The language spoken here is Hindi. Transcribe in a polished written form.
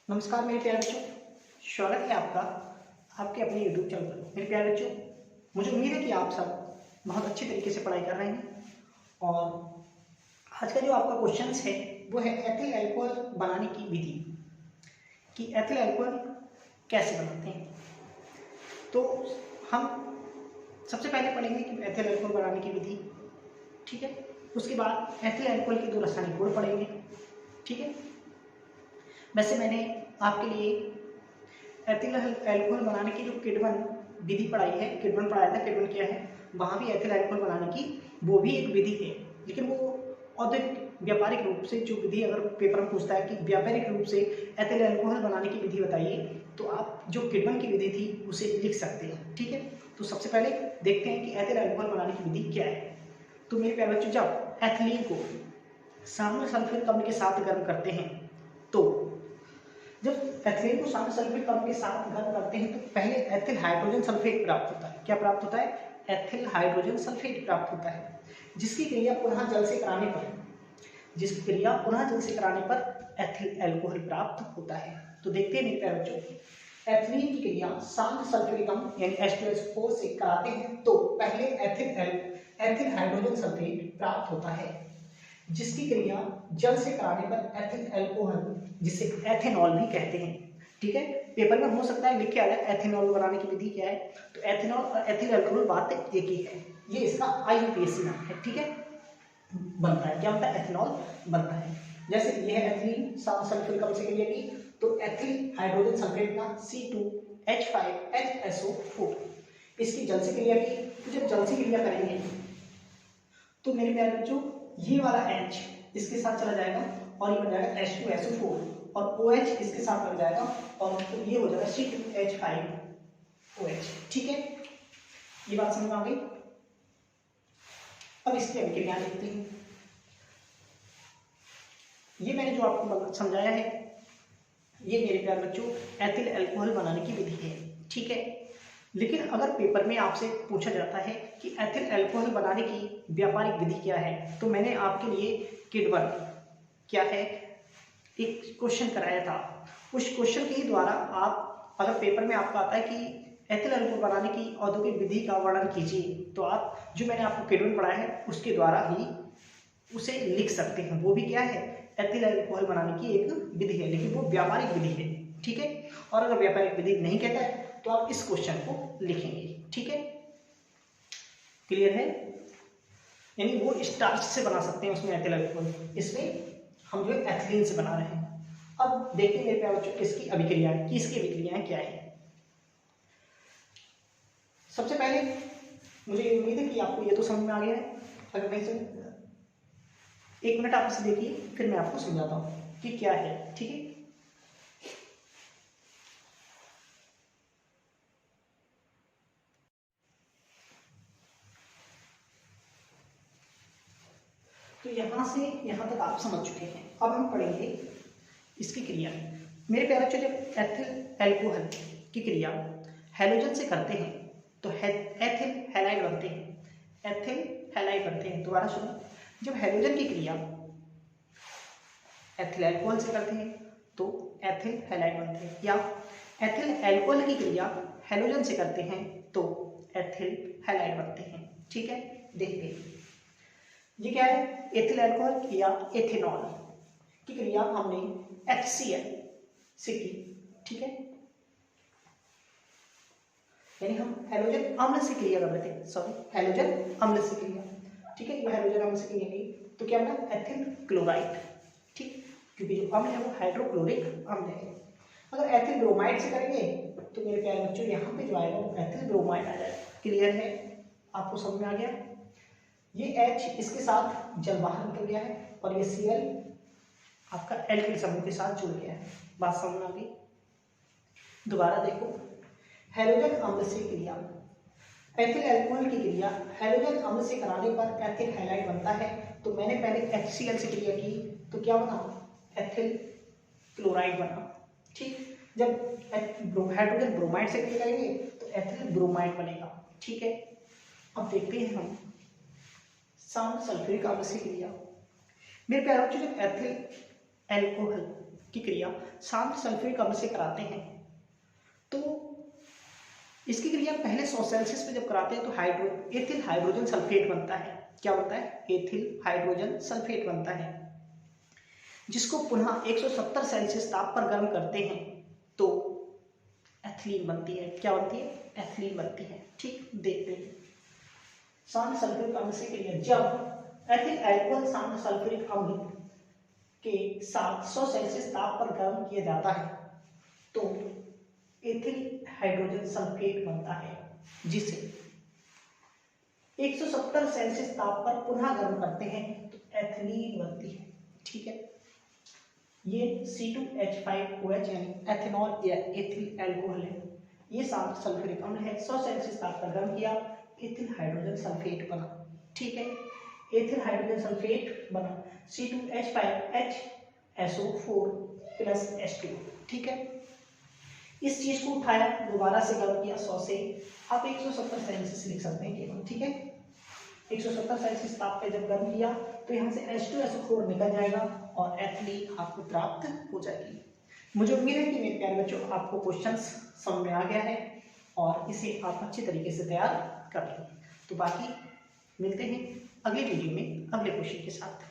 नमस्कार मेरे प्यारे बच्चों, स्वागत है आपका आपके अपने YouTube चैनल पर। मेरे प्यारे बच्चों, मुझे उम्मीद है कि आप सब बहुत अच्छे तरीके से पढ़ाई कर रहे हैं। और आज का जो आपका क्वेश्चन है वो है एथिल अल्कोहल बनाने की विधि, कि एथिल अल्कोहल कैसे बनाते हैं। तो हम सबसे पहले पढ़ेंगे कि एथिल अल्कोहल बनाने की विधि, ठीक है। उसके बाद एथिल अल्कोहल के दो रासायनिक गुण पढ़ेंगे, ठीक है। वैसे मैंने आपके लिए एथिल अल्कोहल बनाने की जो किडवन विधि पढ़ाई है, किडवन पढ़ाया था, किडवन क्या है, वहाँ भी एथिल अल्कोहल बनाने की वो भी एक विधि है, लेकिन वो औद्योगिक व्यापारिक रूप से जो विधि अगर पेपर में पूछता है कि व्यापारिक रूप से एथिल अल्कोहल बनाने की विधि बताइए, तो आप जो किडवन की विधि थी उसे लिख सकते हैं, ठीक है। तो सबसे पहले देखते हैं कि एथिल अल्कोहल बनाने की विधि क्या है। तो मेरे प्यारे बच्चों, जब एथिलीन को सामने सल्फेट कम के साथ गर्म करते हैं, तो जब एथिलीन को सामने सल्फेट कम के साथ गर्म करते हैं तो पहले एथिल हाइड्रोजन सल्फेट प्राप्त होता है। क्या प्राप्त होता है? एथिल हाइड्रोजन सल्फेट प्राप्त होता है, जिसकी क्रिया पुनः जल से कराने पर एथिल अल्कोहल प्राप्त होता है। तो देखते हैं मेरे प्यारे बच्चों, एथिलीन की क्रिया शांत सल्फ्यूरिकम यानी H2SO4 से कराते हैं तो पहले एथिल हाइड्रोजन सल्फेट प्राप्त होता है, जिसकी क्रिया जल से कराने पर एथिल अल्कोहल, जिसे एथेनॉल भी कहते हैं, ठीक है। पेपर में हो सकता है लिख के आ जाए एथेनॉल बनाने की विधि क्या है। तो एथेनॉल और एथिल अल्कोहल बात एक ही है, ये इसका IUPAC नाम है, ठीक है। बनता है, क्या बनता है? एथेनॉल बनता है। जैसे ये है एथिलीन, सल्फर कम से क्रिया की, तो एथिल हाइड्रोजन सल्फेट का C2H5HSO4, इसकी जल से क्रिया की। तो जब जल से क्रिया करेंगे तो मेरे प्यारे बच्चों, ये वाला H इसके साथ चला जाएगा और ये बन जाएगा H2SO4, और OH इसके साथ लग जाएगा और तो ये हो जाएगा C2H5OH, ठीक है। ये बात समझ में आ गई। अब इसकी अभिक्रिया देखते हैं। ये मैंने जो आपको समझाया है, ये मेरे प्यारे बच्चों एथिल अल्कोहल बनाने की विधि है, ठीक है। लेकिन अगर पेपर में आपसे पूछा जाता है कि एथिल अल्कोहल बनाने की व्यापारिक विधि क्या है, तो मैंने आपके लिए किडवन क्या है एक क्वेश्चन कराया था। उस क्वेश्चन के ही द्वारा आप, अगर पेपर में आपका आता है कि एथिल अल्कोहल बनाने की औद्योगिक विधि का वर्णन कीजिए, तो आप जो मैंने आपको किडवन पढ़ाया है उसके द्वारा ही उसे लिख सकते हैं। वो भी क्या है? एथिल अल्कोहल बनाने की एक विधि है, लेकिन वो व्यापारिक विधि है, ठीक है। और अगर व्यापारिक विधि नहीं कहता है तो आप इस क्वेश्चन को लिखेंगे, ठीक है। क्लियर है? यानी वो स्टार्च से बना सकते हैं उसमें एथिल अल्कोहल, इसमें हम जो है एथिलीन से बना रहे हैं। अब देखते हैं मेरे प्यारे बच्चों इसकी अभिक्रियाएं, कि इसकी अभिक्रियाएं क्या है। सबसे पहले मुझे उम्मीद है कि आपको ये तो समझ में आ गया है। अगर नहीं समझ, एक मिनट आप इसे देखिए, फिर मैं आपको समझाता हूं कि क्या है, ठीक है। तो यहां से यहां तक आप समझ चुके हैं। अब हम पढ़ेंगे इसकी क्रिया। मेरे प्यारे बच्चों, जब एथिल अल्कोहल की क्रिया हैलोजन से करते हैं तो एथिल हैलाइड बनते हैं, एथिल हैलाइड बनते हैं। दोबारा सुनो, जब हैलोजन की क्रिया एथिल अल्कोहल से करते हैं तो एथिल हैलाइड बनते हैं, या एथिल अल्कोहल की क्रिया हैलोजन से करते हैं तो एथिल हैलाइड बनते हैं, ठीक है। देखते हैं ये क्या है। एथिल अल्कोहल या एथेनॉल की क्रिया हमने HCl से की, ठीक है। यानी हम हैलोजन अम्ल से क्रिया कर रहे थे, सॉरी हैलोजन अम्ल से क्रिया, ठीक है। ये हैलोजन अम्ल से क्रिया की तो क्या बना? एथिल क्लोराइड, ठीक, क्योंकि जो अम्ल है वो हाइड्रोक्लोरिक अम्ल है। अगर एथिल ब्रोमाइड से करेंगे तो मेरे प्यारे बच्चों यहाँ पे जो आएगा वो एथिल ब्रोमाइड आ जाएगा। क्लियर है? आपको समझ में आ गया? ये H इसके साथ जल बाहर निकल गया है और ये Cl आपका एल्किल समूह के साथ जुड़ गया है। बात समझ में आ गई? दोबारा देखो, हैलोजन अम्ल से क्रिया, एथिल अल्कोहल की क्रिया हैलोजन अम्ल से कराने पर एथिल हैलाइड बनता है। तो मैंने पहले HCl से क्रिया की तो क्या बना? एथिल क्लोराइड बना, ठीक। जब हाइड्रोजन ब्रोमाइड से क्रिया करेंगे तो एथिल ब्रोमाइड बनेगा, ठीक है। अब देखते हैं हम सामने सल्फ्यूरिक अम्ल से क्रिया। मेरे प्यारे बच्चों, जब एथिल अल्कोहल की क्रिया शांत सल्फ्यूरिक अम्ल से कराते हैं तो इसकी क्रिया पहले 100 सेल्सियस पे जब कराते हैं तो एथिल हाइड्रोजन सल्फेट बनता है। क्या बनता है? एथिल हाइड्रोजन सल्फेट बनता है, जिसको पुनः 170 सेल्सियस ताप पर गर्म करते हैं तो एथिलीन बनती है। क्या बनती है? एथिलीन बनती है। ठीक, देखते हैं शांत सल्फ्यूरिक अम्ल से क्रिया। जब एथिल अल्कोहल शांत सल्फ्यूरिक अम्ल के साथ 100 सेल्सियस ताप पर गर्म किया जाता है तो एथिल हाइड्रोजन सल्फेट बनता है, जिसे 170 सेल्सियस ताप पर पुनः गर्म करते हैं तो एथिलीन बनती है। ठीक है, ये C2H5OH यानी एथेनॉल या एथिल अल्कोहल है। ये शांत सल्फ्यूरिक अम्ल है, 100 सेल्सियस ताप पर गर्म किया, एथिल हाइड्रोजन सल्फेट बना। ठीक है, एथिल हाइड्रोजन सल्फेट बना C2H5HSO4 प्लस H2। ठीक है, इस चीज को उठाया, दोबारा से गर्म किया 100 से, आप 170 सेल्सियस लिख सकते हैं केवल। ठीक है, 170 सेल्सियस ताप पे जब गर्म किया तो यहाँ से H2SO4 निकल जाएगा और एथिलीन आपको प्राप्त हो जाएगी। मुझे उम्मीद है कि मेरे प्यारे बच्चों आपको क्वेश्चंस समझ में आ गया है और इसे आप अच्छे तरीके से तैयार कर लेंगे। तो बाकी मिलते हैं अगले वीडियो में अगले क्वेश्चन के साथ।